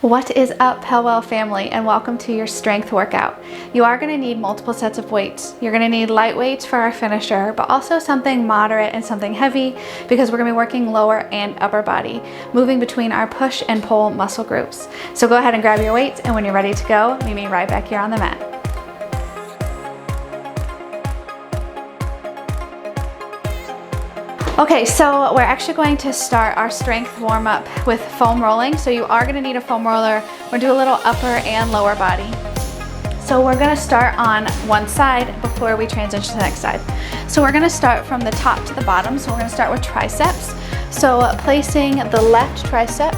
What is up, PELWELL family, and welcome to your strength workout. You are going to need multiple sets of weights. You're going to need light weights for our finisher, but also something moderate and something heavy because we're going to be working lower and upper body, moving between our push and pull muscle groups. So go ahead and grab your weights, and when you're ready to go, meet me right back here on the mat. Okay, so we're actually going to start our strength warm up with foam rolling. So you are gonna need a foam roller. We're gonna do a little upper and lower body. So we're gonna start on one side before we transition to the next side. So we're gonna start from the top to the bottom. So we're gonna start with triceps. So placing the left tricep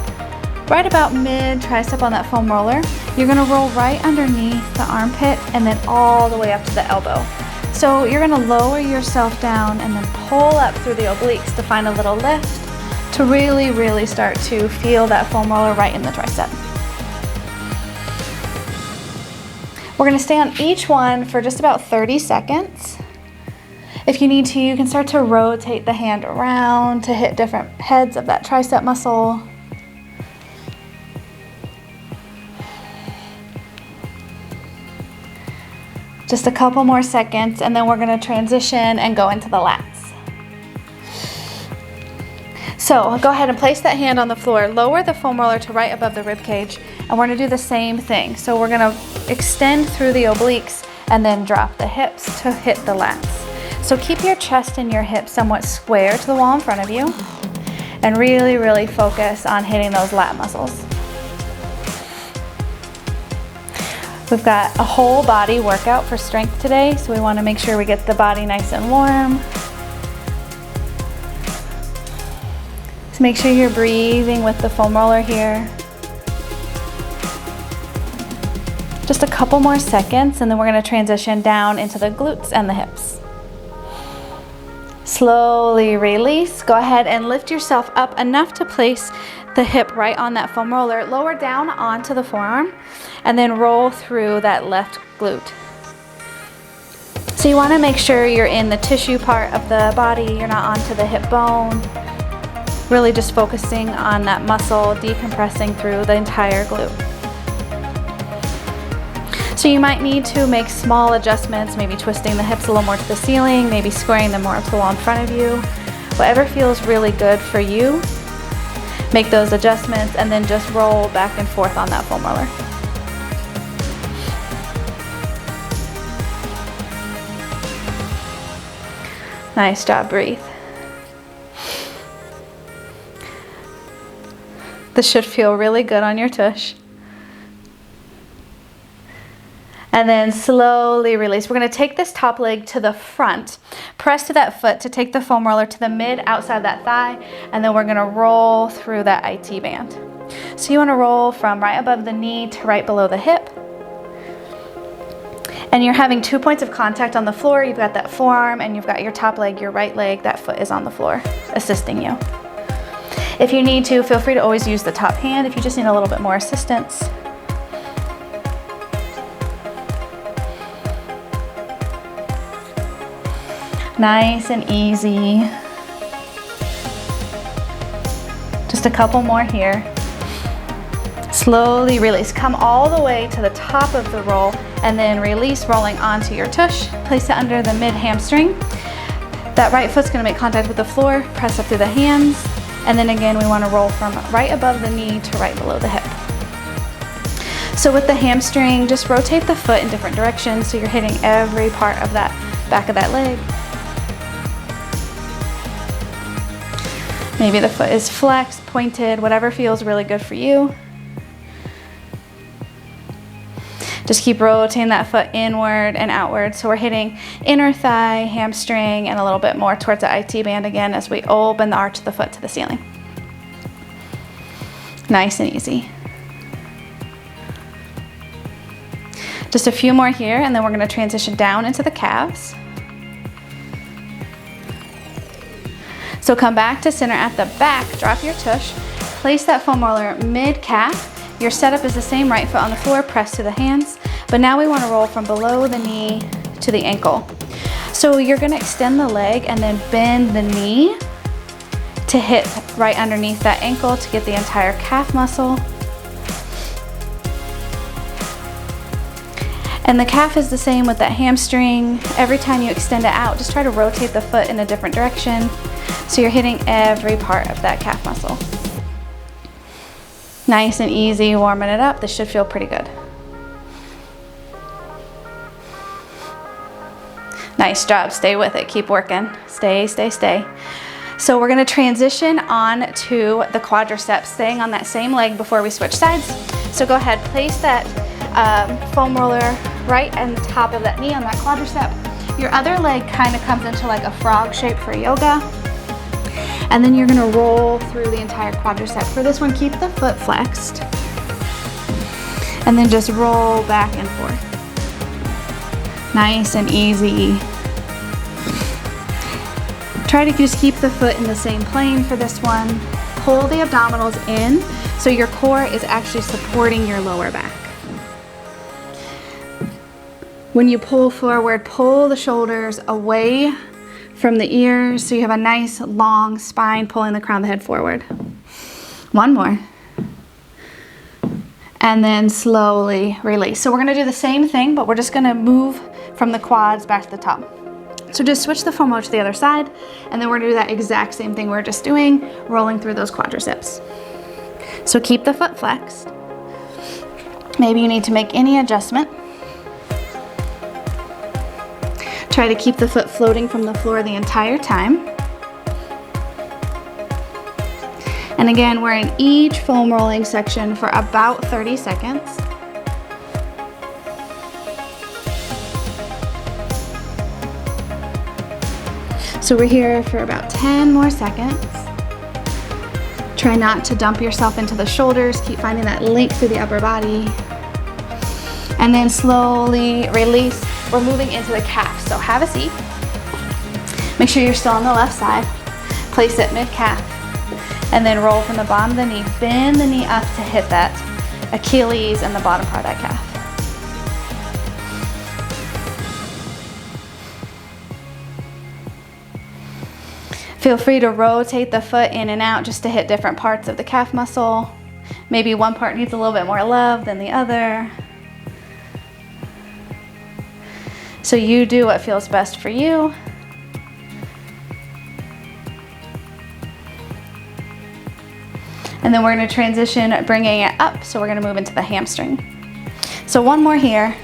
right about mid tricep on that foam roller. You're gonna roll right underneath the armpit and then all the way up to the elbow. So you're gonna lower yourself down and then pull up through the obliques to find a little lift to really start to feel that foam roller right in the tricep. We're gonna stay on each one for just about 30 seconds. If you need to, you can start to rotate the hand around to hit different heads of that tricep muscle. Just a couple more seconds, and then we're gonna transition and go into the lats. So go ahead and place that hand on the floor, lower the foam roller to right above the rib cage, and we're gonna do the same thing. So we're gonna extend through the obliques and then drop the hips to hit the lats. So keep your chest and your hips somewhat square to the wall in front of you, and really focus on hitting those lat muscles. We've got a whole body workout for strength today, so we want to make sure we get the body nice and warm. So make sure you're breathing with the foam roller here. Just a couple more seconds, and then we're going to transition down into the glutes and the hips. Slowly release. Go ahead and lift yourself up enough to place the hip right on that foam roller. Lower down onto the forearm and then roll through that left glute. So you want to make sure you're in the tissue part of the body, you're not onto the hip bone. Really just focusing on that muscle, decompressing through the entire glute. So you might need to make small adjustments, maybe twisting the hips a little more to the ceiling, maybe squaring them more up to the wall in front of you. Whatever feels really good for you, make those adjustments and then just roll back and forth on that foam roller. Nice job, breathe. This should feel really good on your tush. And then slowly release. We're gonna take this top leg to the front, press to that foot to take the foam roller to the mid outside that thigh, and then we're gonna roll through that IT band. So you wanna roll from right above the knee to right below the hip. And you're having 2 points of contact on the floor. You've got that forearm and you've got your top leg, your right leg, that foot is on the floor, assisting you. If you need to, feel free to always use the top hand if you just need a little bit more assistance. Nice and easy. Just a couple more here. Slowly release. Come all the way to the top of the roll and then release, rolling onto your tush. Place it under the mid hamstring. That right foot's gonna make contact with the floor. Press up through the hands. And then again, we wanna roll from right above the knee to right below the hip. So with the hamstring, just rotate the foot in different directions so you're hitting every part of that back of that leg. Maybe the foot is flexed, pointed, whatever feels really good for you. Just keep rotating that foot inward and outward. So we're hitting inner thigh, hamstring, and a little bit more towards the IT band again as we open the arch of the foot to the ceiling. Nice and easy. Just a few more here, and then we're gonna transition down into the calves. So come back to center at the back, drop your tush, place that foam roller mid-calf. Your setup is the same, right foot on the floor, press to the hands, but now we wanna roll from below the knee to the ankle. So you're gonna extend the leg and then bend the knee to hit right underneath that ankle to get the entire calf muscle. And the calf is the same with that hamstring. Every time you extend it out, just try to rotate the foot in a different direction so you're hitting every part of that calf muscle. Nice and easy, warming it up. This should feel pretty good. Nice job, stay with it, keep working. Stay, stay, stay. So we're gonna transition on to the quadriceps, staying on that same leg before we switch sides. So go ahead, place that foam roller right on the top of that knee on that quadricep. Your other leg kind of comes into like a frog shape for yoga. And then you're gonna roll through the entire quadricep. For this one, keep the foot flexed. And then just roll back and forth. Nice and easy. Try to just keep the foot in the same plane for this one. Pull the abdominals in so your core is actually supporting your lower back. When you pull forward, pull the shoulders away from the ears so you have a nice long spine pulling the crown of the head forward. One more. And then slowly release. So we're gonna do the same thing, but we're just gonna move from the quads back to the top. So just switch the foam roller to the other side, and then we're gonna do that exact same thing we're just doing, rolling through those quadriceps. So keep the foot flexed. Maybe you need to make any adjustment. Try to keep the foot floating from the floor the entire time. And again, we're in each foam rolling section for about 30 seconds. So we're here for about 10 more seconds. Try not to dump yourself into the shoulders. Keep finding that link through the upper body. And then slowly release. We're moving into the calf. So have a seat. Make sure you're still on the left side. Place it mid-calf. And then roll from the bottom of the knee. Bend the knee up to hit that Achilles and the bottom part of that calf. Feel free to rotate the foot in and out just to hit different parts of the calf muscle. Maybe one part needs a little bit more love than the other. So you do what feels best for you. And then we're gonna transition, bringing it up. So we're gonna move into the hamstring. So one more here.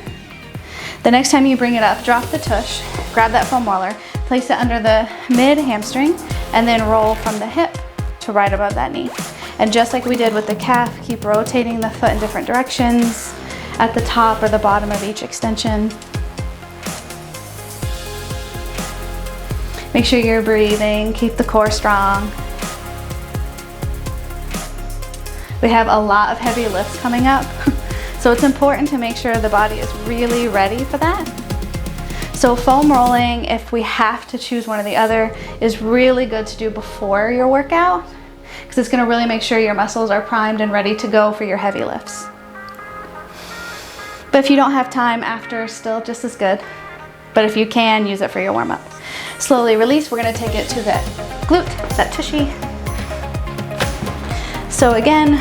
The next time you bring it up, drop the tush, grab that foam roller, place it under the mid hamstring, and then roll from the hip to right above that knee. And just like we did with the calf, keep rotating the foot in different directions at the top or the bottom of each extension. Make sure you're breathing, keep the core strong. We have a lot of heavy lifts coming up, so it's important to make sure the body is really ready for that. So foam rolling, if we have to choose one or the other, is really good to do before your workout, because it's gonna really make sure your muscles are primed and ready to go for your heavy lifts. But if you don't have time after, still just as good. But if you can, use it for your warm-up. Slowly release, we're gonna take it to that glute, that tushy. So again,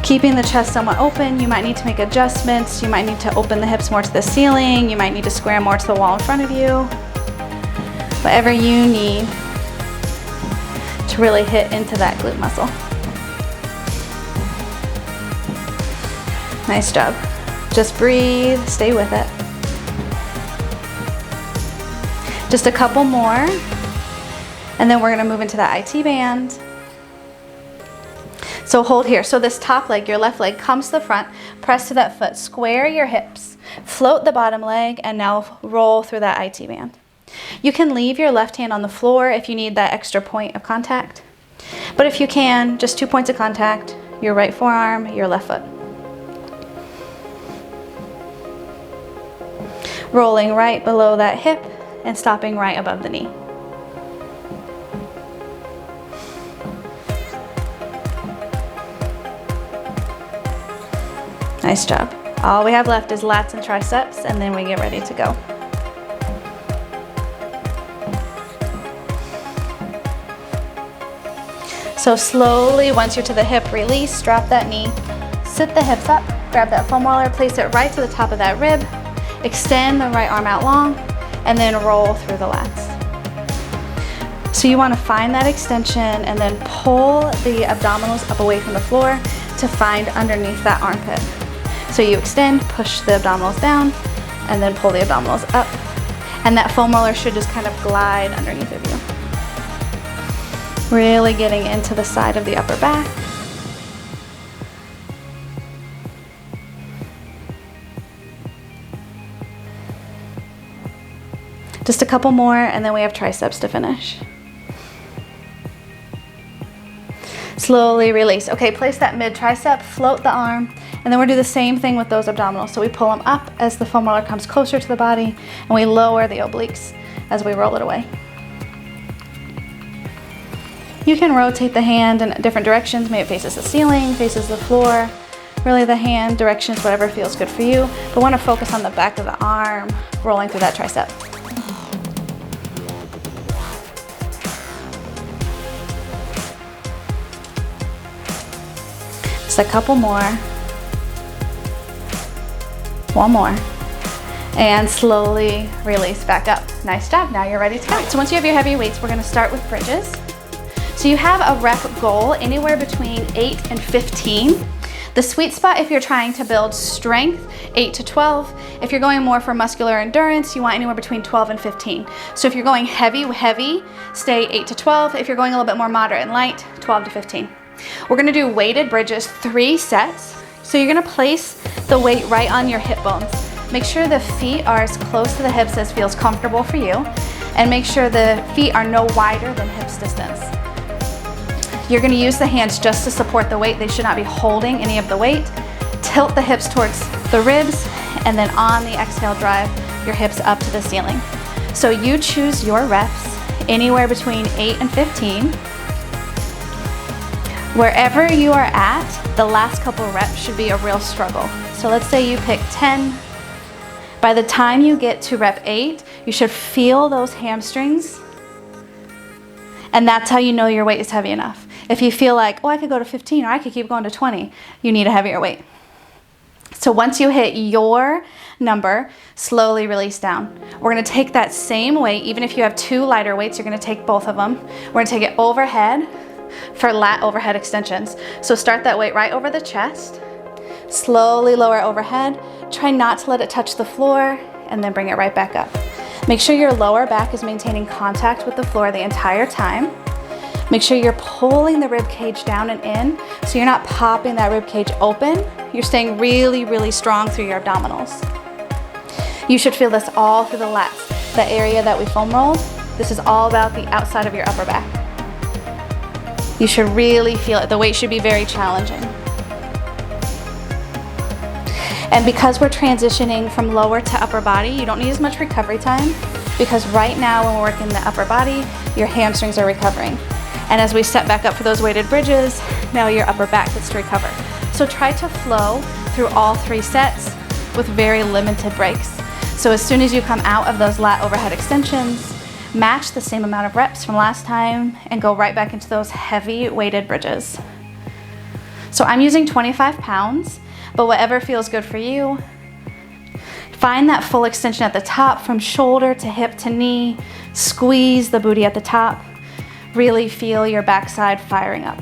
keeping the chest somewhat open, you might need to make adjustments. You might need to open the hips more to the ceiling. You might need to square more to the wall in front of you. Whatever you need to really hit into that glute muscle. Nice job. Just breathe, stay with it. Just a couple more, and then we're gonna move into that IT band. So hold here. So this top leg, your left leg, comes to the front, press to that foot, square your hips, float the bottom leg, and now roll through that IT band. You can leave your left hand on the floor if you need that extra point of contact. But if you can, just 2 points of contact, your right forearm, your left foot. Rolling right below that hip and stopping right above the knee. Nice job. All we have left is lats and triceps, and then we get ready to go. So slowly, once you're to the hip, release, drop that knee, sit the hips up, grab that foam roller, place it right to the top of that rib, extend the right arm out long, and then roll through the lats. So you want to find that extension and then pull the abdominals up away from the floor to find underneath that armpit. So you extend, push the abdominals down, and then pull the abdominals up. And that foam roller should just kind of glide underneath of you. Really getting into the side of the upper back. Just a couple more, and then we have triceps to finish. Slowly release. Okay, place that mid tricep, float the arm, and then we'll do the same thing with those abdominals. So we pull them up as the foam roller comes closer to the body, and we lower the obliques as we roll it away. You can rotate the hand in different directions. Maybe it faces the ceiling, faces the floor. Really the hand directions, whatever feels good for you. But want to focus on the back of the arm, rolling through that tricep. Just a couple more. One more. And slowly release back up. Nice job, now you're ready to go. So once you have your heavy weights, we're gonna start with bridges. So you have a rep goal anywhere between 8 and 15. The sweet spot if you're trying to build strength, 8 to 12. If you're going more for muscular endurance, you want anywhere between 12 and 15. So if you're going heavy, stay 8 to 12. If you're going a little bit more moderate and light, 12 to 15. We're gonna do weighted bridges, 3 sets. So you're gonna place the weight right on your hip bones. Make sure the feet are as close to the hips as feels comfortable for you, and make sure the feet are no wider than hips distance. You're gonna use the hands just to support the weight. They should not be holding any of the weight. Tilt the hips towards the ribs, and then on the exhale, drive your hips up to the ceiling. So you choose your reps anywhere between 8 and 15. Wherever you are at, the last couple reps should be a real struggle. So let's say you pick 10. By the time you get to rep 8, you should feel those hamstrings. And that's how you know your weight is heavy enough. If you feel like, oh, I could go to 15 or I could keep going to 20, you need a heavier weight. So once you hit your number, slowly release down. We're gonna take that same weight, even if you have 2 lighter weights, you're gonna take both of them. We're gonna take it overhead for lat overhead extensions. So start that weight right over the chest, slowly lower overhead. Try not to let it touch the floor, and then bring it right back up. Make sure your lower back is maintaining contact with the floor the entire time. Make sure you're pulling the rib cage down and in, so you're not popping that rib cage open. You're staying really, really strong through your abdominals. You should feel this all through the lats. The area that we foam rolled, this is all about the outside of your upper back. You should really feel it. The weight should be very challenging. And because we're transitioning from lower to upper body, you don't need as much recovery time, because right now when we're working the upper body, your hamstrings are recovering. And as we step back up for those weighted bridges, now your upper back gets to recover. So try to flow through all 3 sets with very limited breaks. So as soon as you come out of those lat overhead extensions, match the same amount of reps from last time and go right back into those heavy weighted bridges. So I'm using 25 pounds, but whatever feels good for you. Find that full extension at the top from shoulder to hip to knee. Squeeze the booty at the top. Really feel your backside firing up.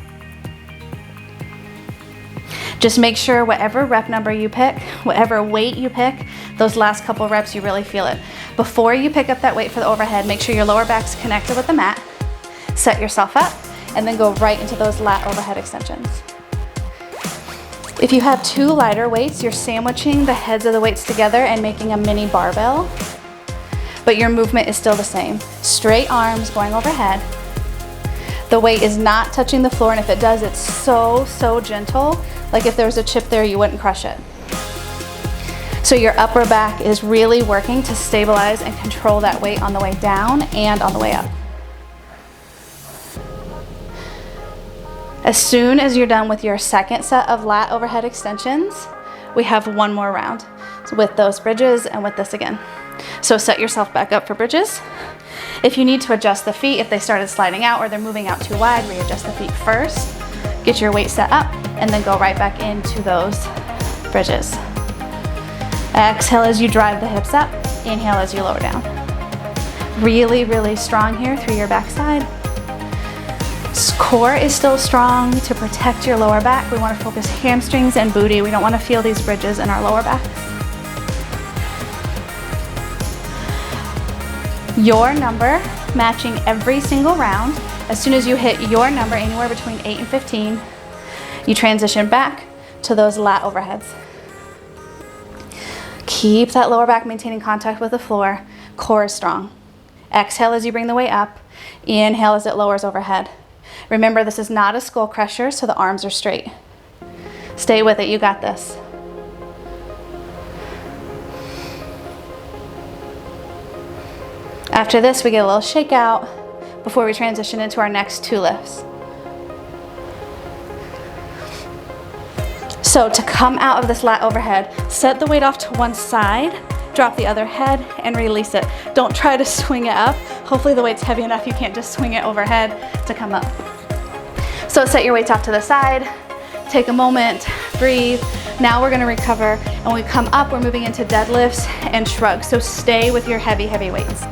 Just make sure whatever rep number you pick, whatever weight you pick, those last couple reps you really feel it. Before you pick up that weight for the overhead, make sure your lower back's connected with the mat. Set yourself up, and then go right into those lat overhead extensions. If you have 2 lighter weights, you're sandwiching the heads of the weights together and making a mini barbell, but your movement is still the same. Straight arms going overhead. The weight is not touching the floor, and if it does, it's so, so gentle. Like if there was a chip there, you wouldn't crush it. So your upper back is really working to stabilize and control that weight on the way down and on the way up. As soon as you're done with your second set of lat overhead extensions, we have 1 more round. So with those bridges and with this again. So set yourself back up for bridges. If you need to adjust the feet, if they started sliding out or they're moving out too wide, readjust the feet first. Get your weight set up, and then go right back into those bridges. Exhale as you drive the hips up. Inhale as you lower down. Really, really strong here through your backside. Core is still strong to protect your lower back. We want to focus hamstrings and booty. We don't want to feel these bridges in our lower back. Your number matching every single round. As soon as you hit your number, anywhere between 8 and 15, you transition back to those lat overheads. Keep that lower back maintaining contact with the floor. Core is strong. Exhale as you bring the weight up. Inhale as it lowers overhead. Remember, this is not a skull crusher, so the arms are straight. Stay with it, you got this. After this, we get a little shakeout before we transition into our next 2 lifts. So to come out of this lat overhead, set the weight off to one side, drop the other head, and release it. Don't try to swing it up. Hopefully the weight's heavy enough you can't just swing it overhead to come up. So set your weights off to the side, take a moment, breathe. Now we're gonna recover, and when we come up, we're moving into deadlifts and shrugs. So stay with your heavy, heavy weights.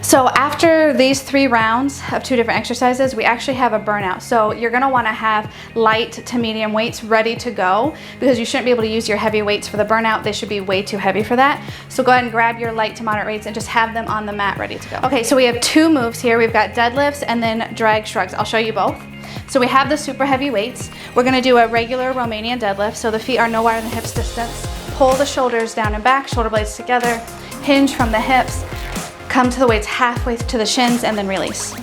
So after these 3 rounds of 2 different exercises, we actually have a burnout. So you're gonna wanna have light to medium weights ready to go because you shouldn't be able to use your heavy weights for the burnout. They should be way too heavy for that. So go ahead and grab your light to moderate weights and just have them on the mat ready to go. Okay, so we have 2 moves here. We've got deadlifts and then drag shrugs. I'll show you both. So we have the super heavy weights. We're gonna do a regular Romanian deadlift. So the feet are no wider than hips distance. Pull the shoulders down and back, shoulder blades together, hinge from the hips, come to the weights halfway to the shins and then release.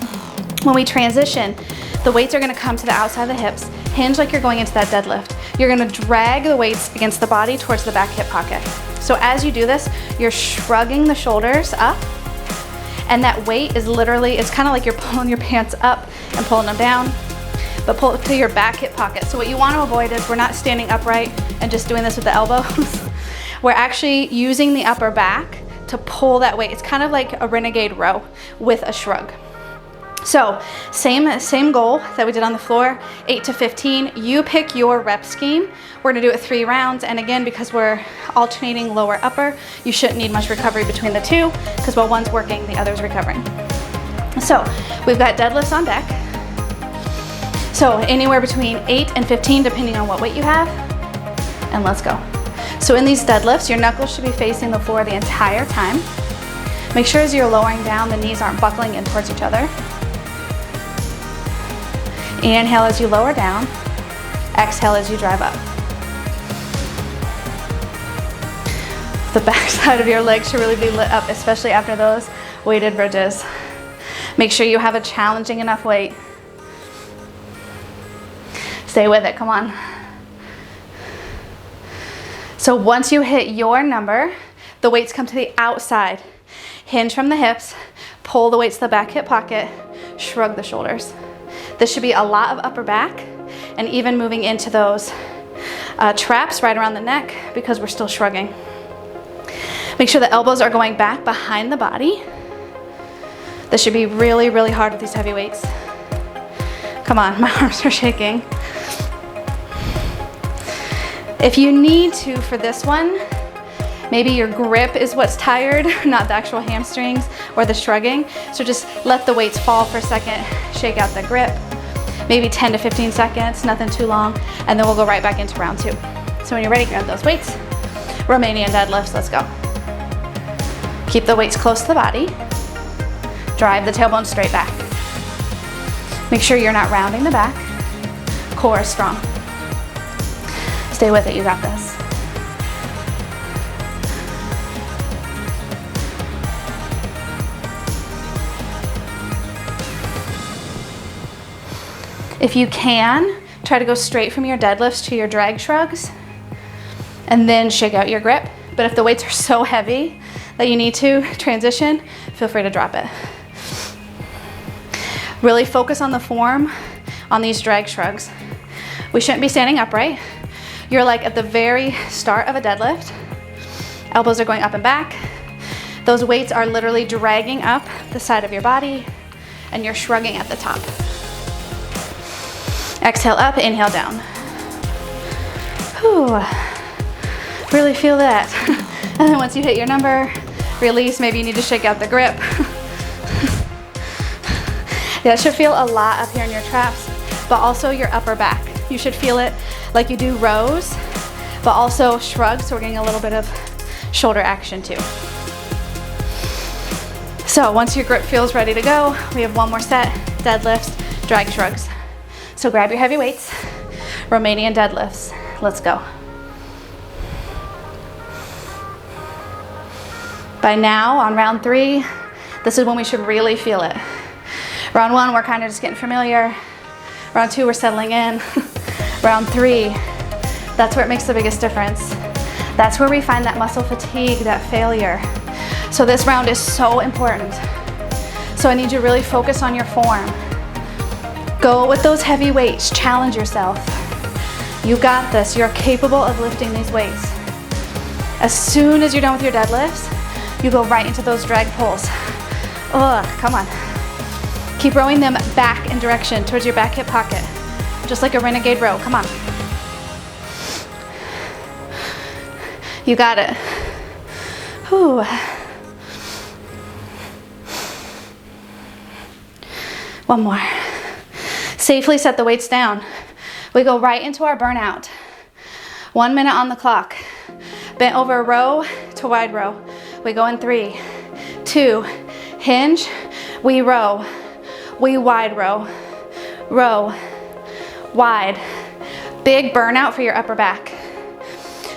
When we transition, the weights are gonna come to the outside of the hips, hinge like you're going into that deadlift. You're gonna drag the weights against the body towards the back hip pocket. So as you do this, you're shrugging the shoulders up, and that weight is literally, it's kind of like you're pulling your pants up and pulling them down, but pull it to your back hip pocket. So what you want to avoid is we're not standing upright and just doing this with the elbows. We're actually using the upper back to pull that weight. It's kind of like a renegade row with a shrug. So same goal that we did on the floor, 8 to 15. You pick your rep scheme. We're gonna do it 3 rounds. And again, because we're alternating lower upper, you shouldn't need much recovery between the 2 because while one's working, the other's recovering. So we've got deadlifts on deck. So anywhere between 8 and 15, depending on what weight you have, and let's go. So in these deadlifts, your knuckles should be facing the floor the entire time. Make sure as you're lowering down, the knees aren't buckling in towards each other. Inhale as you lower down. Exhale as you drive up. The back side of your legs should really be lit up, especially after those weighted bridges. Make sure you have a challenging enough weight. Stay with it, come on. So once you hit your number, the weights come to the outside. Hinge from the hips, pull the weights to the back hip pocket, shrug the shoulders. This should be a lot of upper back and even moving into those traps right around the neck because we're still shrugging. Make sure the elbows are going back behind the body. This should be really, really hard with these heavy weights. Come on, my arms are shaking. If you need to for this one, maybe your grip is what's tired, not the actual hamstrings or the shrugging. So just let the weights fall for a second, shake out the grip, maybe 10 to 15 seconds, nothing too long, and then we'll go right back into round 2. So when you're ready, grab those weights. Romanian deadlifts, let's go. Keep the weights close to the body. Drive the tailbone straight back. Make sure you're not rounding the back. Core is strong. Stay with it, you got this. If you can, try to go straight from your deadlifts to your drag shrugs. and then shake out your grip. But if the weights are so heavy that you need to transition, feel free to drop it. Really focus on the form on these drag shrugs. We shouldn't be standing upright. You're like at the very start of a deadlift. Elbows are going up and back. Those weights are literally dragging up the side of your body, and you're shrugging at the top. Exhale up, inhale down. Whew. Really feel that. And then once you hit your number, release. Maybe you need to shake out the grip. Yeah, it should feel a lot up here in your traps, but also your upper back. You should feel it like you do rows, but also shrugs, so we're getting a little bit of shoulder action too. So once your grip feels ready to go, we have one more set, deadlifts, drag shrugs. So grab your heavy weights, Romanian deadlifts. Let's go. By now, on round 3, this is when we should really feel it. Round 1, we're kind of just getting familiar. Round 2, we're settling in. Round 3, that's where it makes the biggest difference. That's where we find that muscle fatigue, that failure. So this round is so important. So I need you to really focus on your form. Go with those heavy weights, challenge yourself. You got this, you're capable of lifting these weights. As soon as you're done with your deadlifts, you go right into those drag pulls. Ugh, come on. Keep rowing them back in direction towards your back hip pocket. Just like a renegade row, come on. You got it. Whew. One more. Safely set the weights down. We go right into our burnout. 1 minute on the clock. Bent over row to wide row. We go in 3, 2, hinge, we row, we wide row, row, wide. Big burnout for your upper back.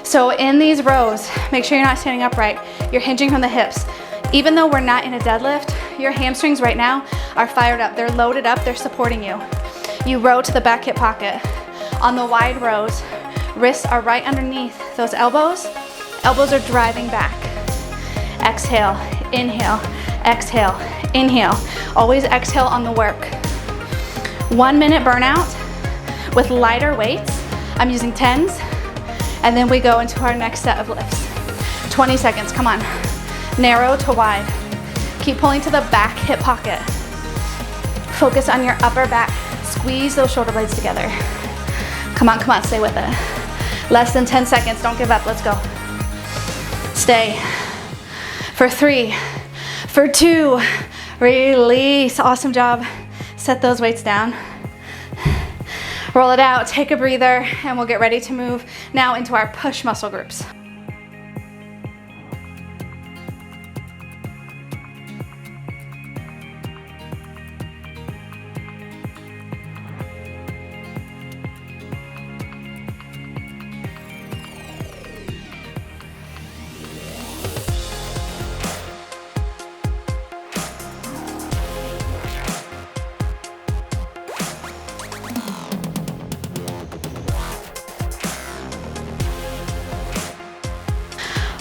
So in these rows, make sure you're not standing upright. You're hinging from the hips. Even though we're not in a deadlift, your hamstrings right now are fired up. They're loaded up, they're supporting you. You row to the back hip pocket. On the wide rows, wrists are right underneath those elbows. Elbows are driving back. Exhale, inhale, exhale, inhale. Always exhale on the work. 1 minute burnout with lighter weights. I'm using 10s, and then we go into our next set of lifts. 20 seconds, come on. Narrow to wide. Keep pulling to the back hip pocket. Focus on your upper back. Squeeze those shoulder blades together. Come on, stay with it. Less than 10 seconds, don't give up, let's go. Stay. For 3, for 2, release. Awesome job. Set those weights down. Roll it out, take a breather, and we'll get ready to move now into our push muscle groups.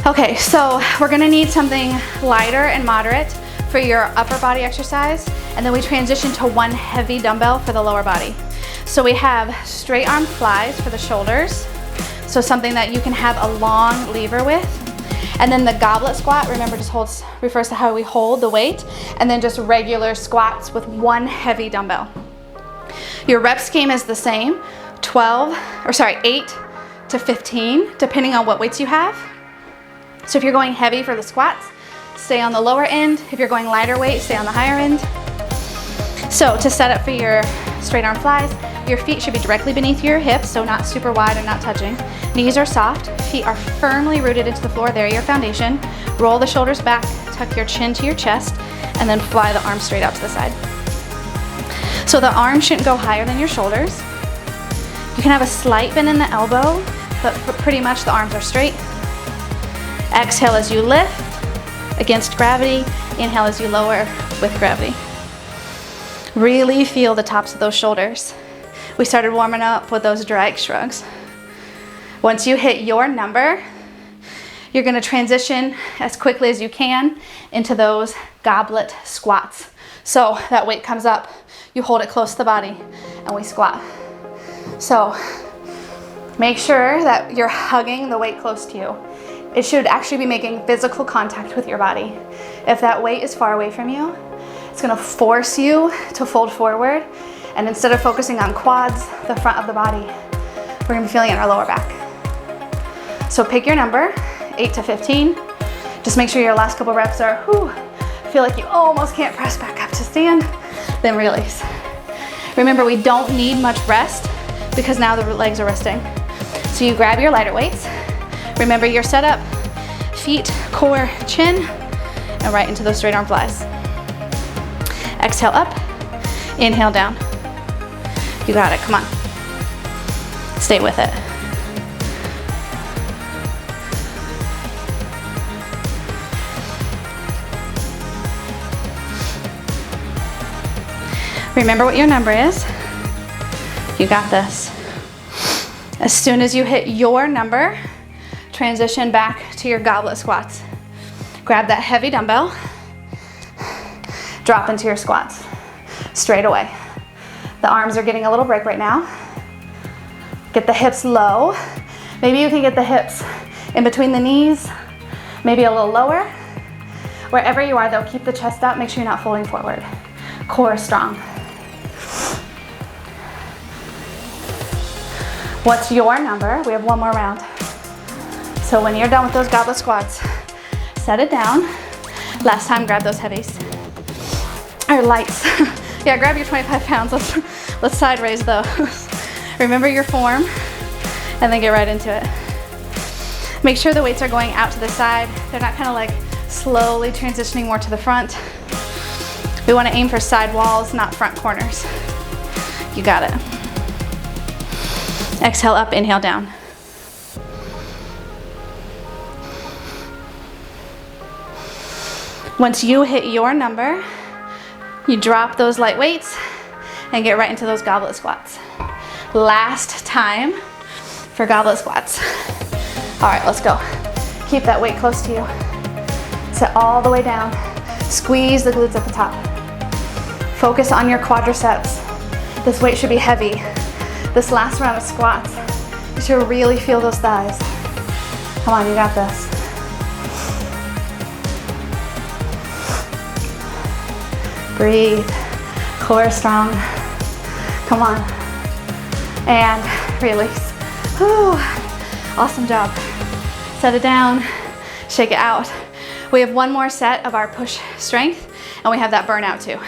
Okay, so we're gonna need something lighter and moderate for your upper body exercise, and then we transition to one heavy dumbbell for the lower body. So we have straight arm flies for the shoulders, so something that you can have a long lever with. And then the goblet squat, remember, just refers to how we hold the weight, and then just regular squats with one heavy dumbbell. Your rep scheme is the same, 8 to 15, depending on what weights you have. So if you're going heavy for the squats, stay on the lower end. If you're going lighter weight, stay on the higher end. So to set up for your straight arm flies, your feet should be directly beneath your hips, so not super wide and not touching. Knees are soft, feet are firmly rooted into the floor. There, your foundation. Roll the shoulders back, tuck your chin to your chest, and then fly the arms straight out to the side. So the arms shouldn't go higher than your shoulders. You can have a slight bend in the elbow, but pretty much the arms are straight. Exhale as you lift against gravity. Inhale as you lower with gravity. Really feel the tops of those shoulders. We started warming up with those drag shrugs. Once you hit your number, you're gonna transition as quickly as you can into those goblet squats. So that weight comes up, you hold it close to the body, and we squat. So make sure that you're hugging the weight close to you. It should actually be making physical contact with your body. If that weight is far away from you, it's gonna force you to fold forward, and instead of focusing on quads, the front of the body, we're gonna be feeling it in our lower back. So pick your number, 8 to 15. Just make sure your last couple reps are, feel like you almost can't press back up to stand, then release. Remember, we don't need much rest because now the legs are resting. So you grab your lighter weights. Remember your setup, feet, core, chin, and right into those straight arm flies. Exhale up, inhale down. You got it, come on. Stay with it. Remember what your number is. You got this. As soon as you hit your number, transition back to your goblet squats. Grab that heavy dumbbell, drop into your squats, straight away. The arms are getting a little break right now. Get the hips low. Maybe you can get the hips in between the knees, maybe a little lower. Wherever you are though, keep the chest out, make sure you're not folding forward. Core is strong. What's your number? We have one more round. So when you're done with those goblet squats, set it down. Last time, grab those heavies. Or lights. Yeah, grab your 25 pounds. Let's side raise those. Remember your form, and then get right into it. Make sure the weights are going out to the side. They're not kind of like slowly transitioning more to the front. We want to aim for side walls, not front corners. You got it. Exhale up, inhale down. Once you hit your number, you drop those light weights and get right into those goblet squats. Last time for goblet squats. All right, let's go. Keep that weight close to you. Sit all the way down. Squeeze the glutes at the top. Focus on your quadriceps. This weight should be heavy. This last round of squats, you should really feel those thighs. Come on, you got this. Breathe, core strong. Come on, and release. Whew. Awesome job. Set it down, shake it out. We have one more set of our push strength, and we have that burnout too.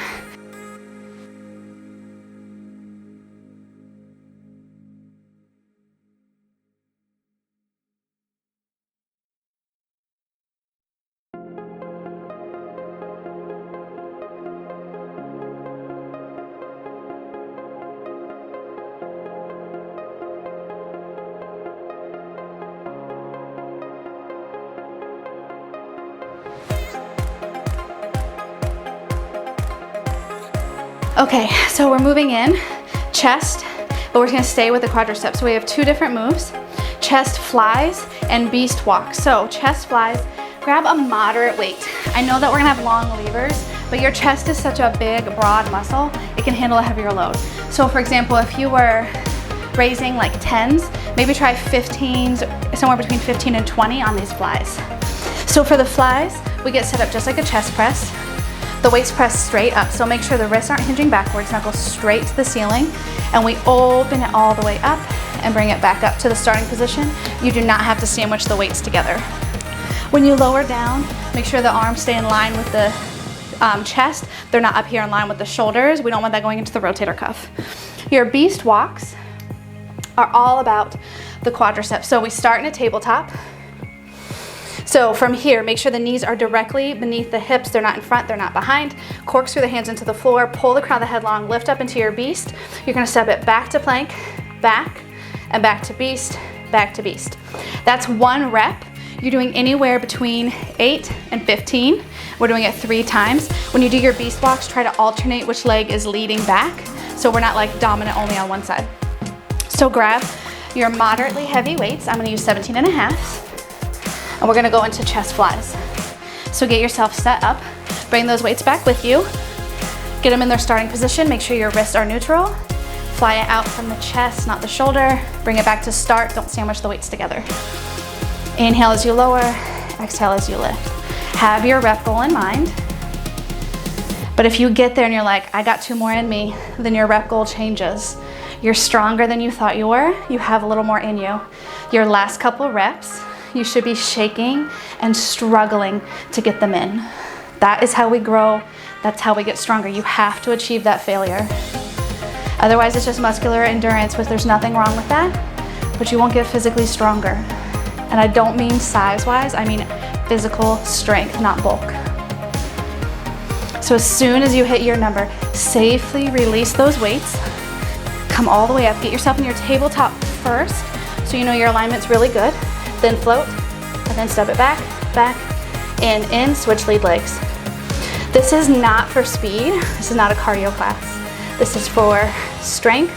Okay, so we're moving in chest, but we're gonna stay with the quadriceps. So we have two different moves, chest flies and beast walk. So chest flies, grab a moderate weight. I know that we're gonna have long levers, but your chest is such a big, broad muscle, it can handle a heavier load. So for example, if you were raising like 10s, maybe try 15s, somewhere between 15 and 20 on these flies. So for the flies, we get set up just like a chest press. The weights press straight up, so make sure the wrists aren't hinging backwards, now go straight to the ceiling, and we open it all the way up and bring it back up to the starting position. You do not have to sandwich the weights together. When you lower down, make sure the arms stay in line with the chest. They're not up here in line with the shoulders. We don't want that going into the rotator cuff. Your beast walks are all about the quadriceps. So we start in a tabletop. So from here, make sure the knees are directly beneath the hips. They're not in front, they're not behind. Corkscrew the hands into the floor, pull the crown of the head long, lift up into your beast. You're gonna step it back to plank, back, and back to beast, back to beast. That's one rep. You're doing anywhere between 8 and 15. We're doing it 3 times. When you do your beast walks, try to alternate which leg is leading back, so we're not like dominant only on one side. So grab your moderately heavy weights. I'm gonna use 17 and a half, and we're gonna go into chest flies. So get yourself set up, bring those weights back with you, get them in their starting position, make sure your wrists are neutral, fly it out from the chest, not the shoulder, bring it back to start, don't sandwich the weights together. Inhale as you lower, exhale as you lift. Have your rep goal in mind. But if you get there and you're like, I got 2 more in me, then your rep goal changes. You're stronger than you thought you were. You have a little more in you. Your last couple reps, you should be shaking and struggling to get them in. That is how we grow. That's how we get stronger. You have to achieve that failure. Otherwise, it's just muscular endurance, which there's nothing wrong with that, but you won't get physically stronger. And I don't mean size-wise, I mean physical strength, not bulk. So as soon as you hit your number, safely release those weights. Come all the way up. Get yourself in your tabletop first so you know your alignment's really good. Then float, and then step it back, in, switch lead legs. This is not for speed. This is not a cardio class. This is for strength,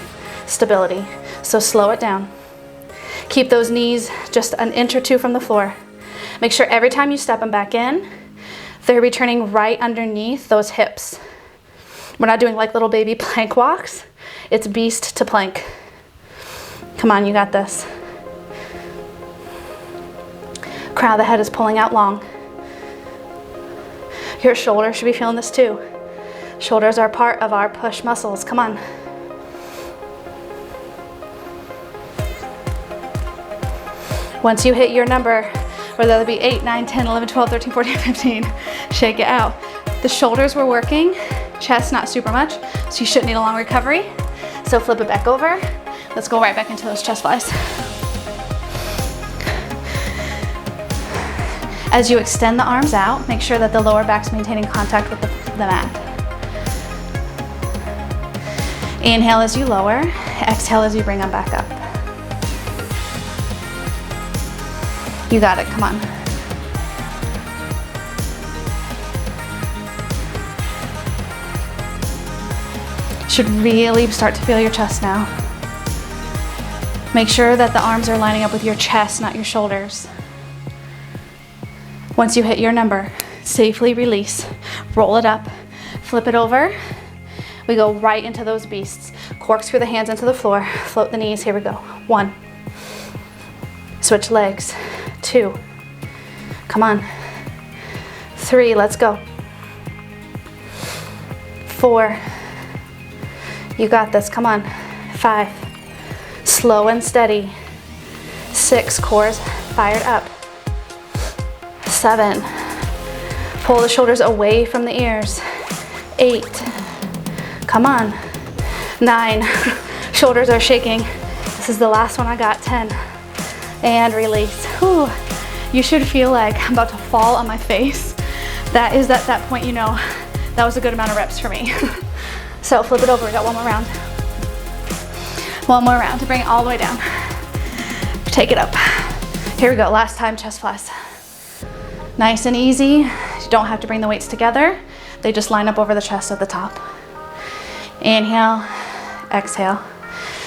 stability. So slow it down. Keep those knees just an inch or 2 from the floor. Make sure every time you step them back in, they're returning right underneath those hips. We're not doing like little baby plank walks. It's beast to plank. Come on, you got this. Crown of the head is pulling out long. Your shoulders should be feeling this too. Shoulders are part of our push muscles. Come on. Once you hit your number, whether that be 8, 9, 10, 11, 12, 13, 14, 15, shake it out. The shoulders were working, chest not super much, so you shouldn't need a long recovery. So flip it back over. Let's go right back into those chest flies. As you extend the arms out, make sure that the lower back's maintaining contact with the mat. Inhale as you lower, exhale as you bring them back up. You got it, come on. Should really start to feel your chest now. Make sure that the arms are lining up with your chest, not your shoulders. Once you hit your number, safely release, roll it up, flip it over. We go right into those beasts. Corkscrew the hands into the floor, float the knees, here we go. 1. Switch legs. 2. Come on. 3, let's go. 4. You got this, come on. 5. Slow and steady. 6, cores fired up. 7. Pull the shoulders away from the ears. 8. Come on. 9. Shoulders are shaking. This is the last one I got. 10. And release. Whew. You should feel like I'm about to fall on my face. That is at that point, you know, that was a good amount of reps for me. So flip it over, we got one more round. One more round to bring it all the way down. Take it up. Here we go, last time chest flies. Nice and easy. You don't have to bring the weights together. They just line up over the chest at the top. Inhale, exhale.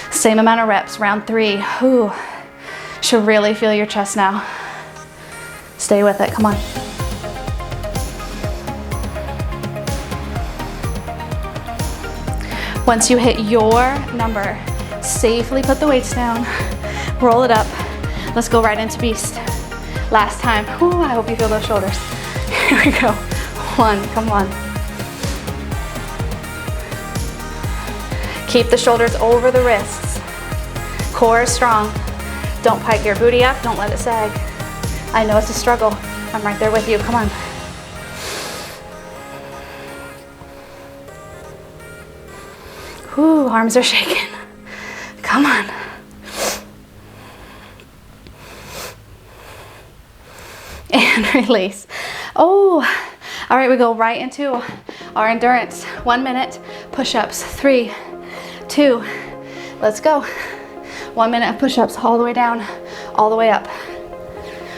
Same amount of reps, round 3. Whew. Should really feel your chest now. Stay with it, come on. Once you hit your number, safely put the weights down, roll it up. Let's go right into beast. Last time. Ooh, I hope you feel those shoulders. Here we go. 1, come on. Keep the shoulders over the wrists. Core is strong. Don't pike your booty up, don't let it sag. I know it's a struggle. I'm right there with you, come on. Ooh, arms are shaking. Come on. And release. Oh, all right, we go right into our endurance. 1 minute push-ups. 3, 2, let's go. 1 minute of push-ups all the way down, all the way up.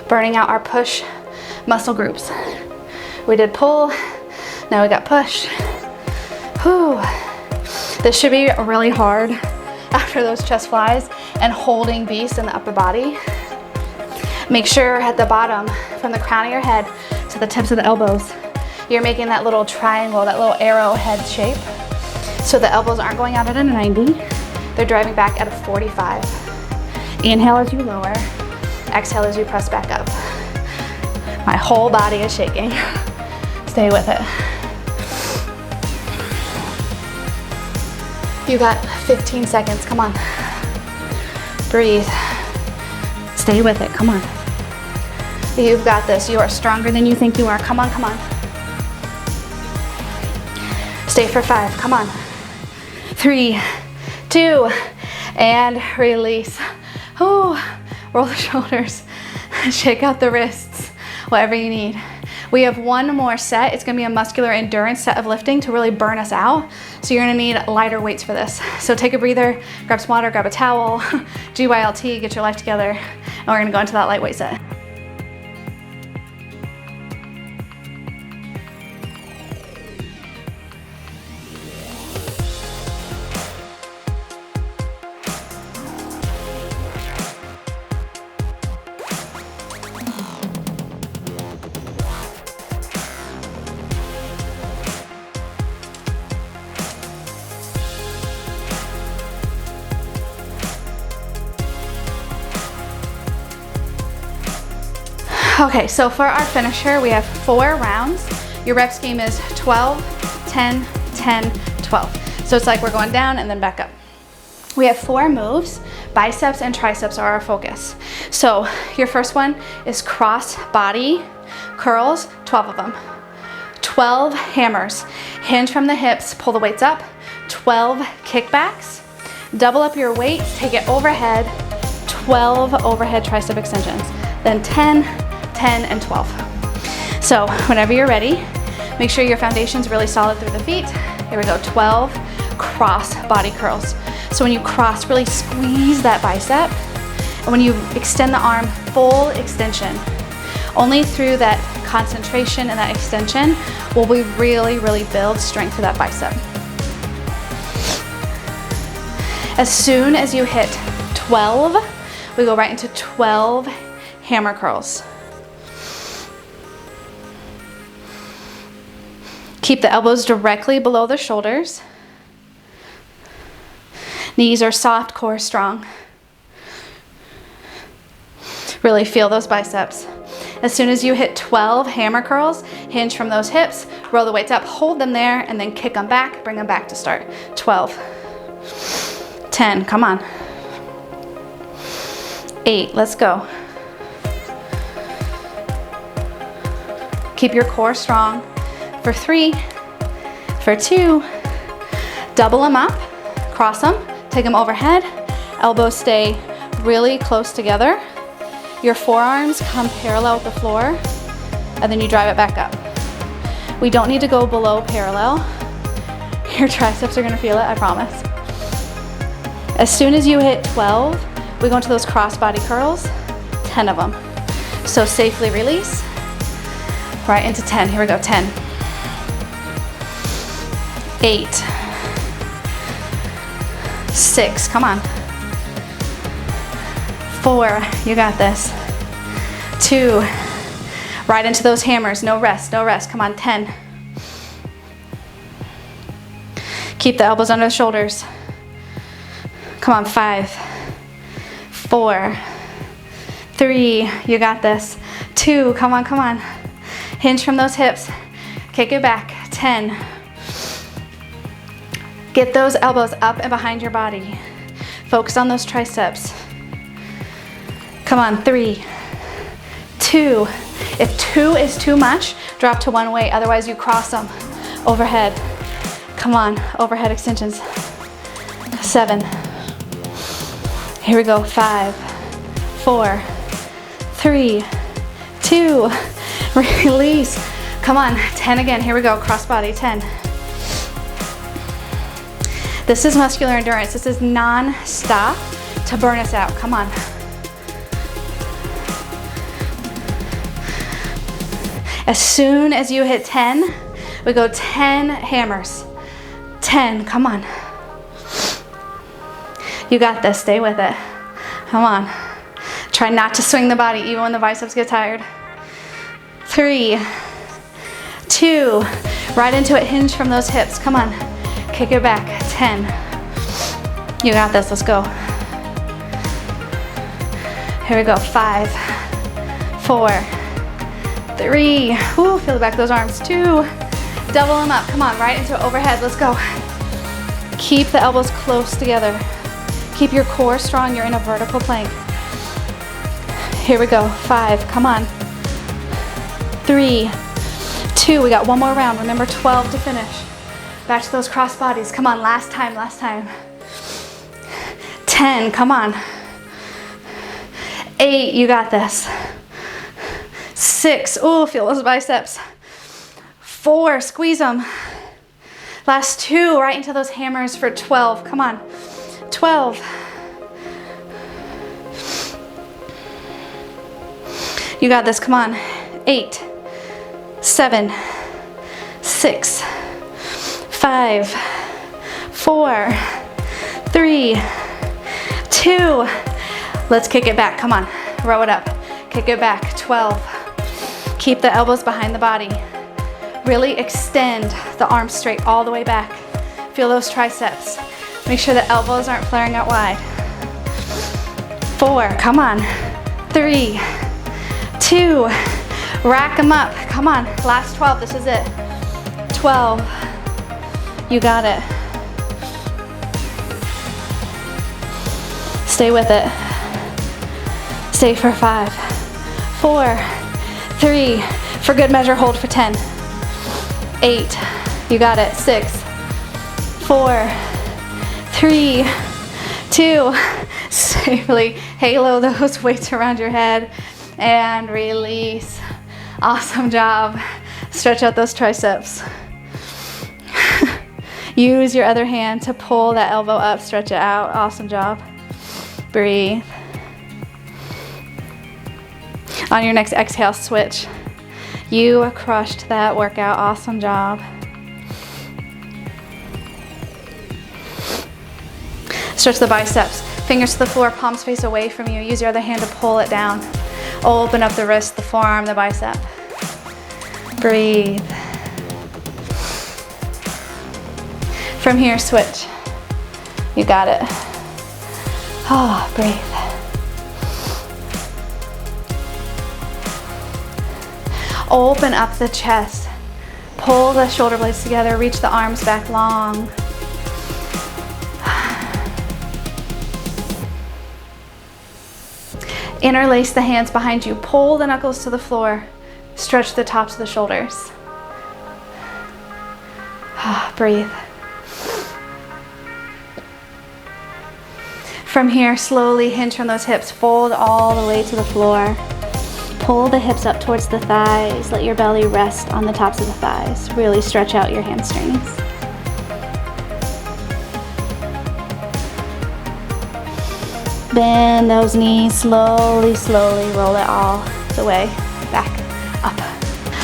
Burning out our push muscle groups. We did pull, now we got push. Whew. This should be really hard after those chest flies. and holding beast in the upper body. Make sure at the bottom, from the crown of your head to the tips of the elbows, you're making that little triangle, that little arrowhead shape. So the elbows aren't going out at a 90, they're driving back at a 45. Inhale as you lower, exhale as you press back up. My whole body is shaking. Stay with it. You got 15 seconds, come on. Breathe. Stay with it, come on. You've got this, you are stronger than you think you are. Come on, come on. Stay for 5, come on. 3, 2, and release. Oh, roll the shoulders, shake out the wrists, whatever you need. We have one more set. It's gonna be a muscular endurance set of lifting to really burn us out. So you're gonna need lighter weights for this. So take a breather, grab some water, grab a towel, GYLT, get your life together, and we're gonna go into that lightweight set. Okay, so for our finisher, we have 4 rounds. Your rep scheme is 12, 10, 10, 12. So it's like we're going down and then back up. We have 4 moves. Biceps and triceps are our focus. So your first one is cross body curls, 12 of them. 12 hammers. Hinge from the hips, pull the weights up. 12 kickbacks. Double up your weights, take it overhead. 12 overhead tricep extensions. Then 10, 10, and 12. So whenever you're ready, make sure your foundation's really solid through the feet. Here we go, 12 cross body curls. So when you cross, really squeeze that bicep. And when you extend the arm, full extension. Only through that concentration and that extension will we really, really build strength to that bicep. As soon as you hit 12, we go right into 12 hammer curls. Keep the elbows directly below the shoulders. Knees are soft, core strong. Really feel those biceps. As soon as you hit 12 hammer curls, hinge from those hips, roll the weights up, hold them there, and then kick them back, bring them back to start. 12, 10, come on. 8, let's go. Keep your core strong. For 3, for 2, double them up, cross them, take them overhead, elbows stay really close together. Your forearms come parallel with the floor, and then you drive it back up. We don't need to go below parallel. Your triceps are gonna feel it, I promise. As soon as you hit 12, we go into those cross body curls, 10 of them. So safely release, right into 10, here we go, 10. 8, 6, come on. 4, you got this. 2, right into those hammers, no rest, come on, 10. Keep the elbows under the shoulders. Come on, 5, 4, 3, you got this. 2, come on, come on. Hinge from those hips, kick it back, 10. Get those elbows up and behind your body. Focus on those triceps. Come on, 3, 2. If 2 is too much, drop to 1 weight, otherwise you cross them overhead. Come on, overhead extensions. 7. Here we go, 5, 4, 3, 2, release. Come on, 10 again, here we go, cross body, 10. This is muscular endurance. This is non-stop to burn us out. Come on. As soon as you hit 10, we go 10 hammers. 10, come on. You got this, stay with it. Come on. Try not to swing the body even when the biceps get tired. 3, 2, right into it, hinge from those hips. Come on, kick it back. 10. You got this, let's go. Here we go, 5, 4, 3. Ooh, feel the back of those arms. 2, double them up. Come on, right into it, overhead, let's go. Keep the elbows close together. Keep your core strong, you're in a vertical plank. Here we go, 5, come on. 3, 2, we got one more round. Remember 12 to finish. Back to those cross bodies. Come on, last time, last time. 10, come on. 8, you got this. 6, oh, feel those biceps. 4, squeeze them. Last 2, right into those hammers for 12, come on. 12. You got this, come on. 8, 7, 6, 5, 4, 3, 2. Let's kick it back, come on. Row it up, kick it back. 12. Keep the elbows behind the body. Really extend the arms straight all the way back. Feel those triceps. Make sure the elbows aren't flaring out wide. 4, come on. 3, 2, rack them up. Come on, last 12, this is it. 12, you got it. Stay with it. Stay for 5, 4, 3, for good measure, hold for 10. 8, you got it. 6, 4, 3, 2, safely halo those weights around your head and release. Awesome job. Stretch out those triceps. Use your other hand to pull that elbow up, stretch it out. Awesome job. Breathe. On your next exhale, switch. You crushed that workout. Awesome job. Stretch the biceps. Fingers to the floor, palms face away from you. Use your other hand to pull it down. Open up the wrist, the forearm, the bicep. Breathe. From here, switch. You got it. Oh, breathe. Open up the chest. Pull the shoulder blades together. Reach the arms back long. Interlace the hands behind you. Pull the knuckles to the floor. Stretch the tops of the shoulders. Breathe. From here, slowly hinge from those hips. Fold all the way to the floor. Pull the hips up towards the thighs. Let your belly rest on the tops of the thighs. Really stretch out your hamstrings. Bend those knees, slowly, slowly roll it all the way back up.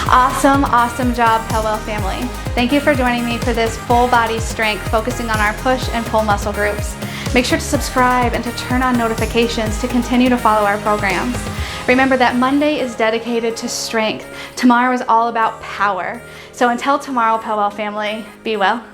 Awesome, awesome job, PELWELL family. Thank you for joining me for this full body strength, focusing on our push and pull muscle groups. Make sure to subscribe and to turn on notifications to continue to follow our programs. Remember that Monday is dedicated to strength. Tomorrow is all about power. So until tomorrow, PELWELL family, be well.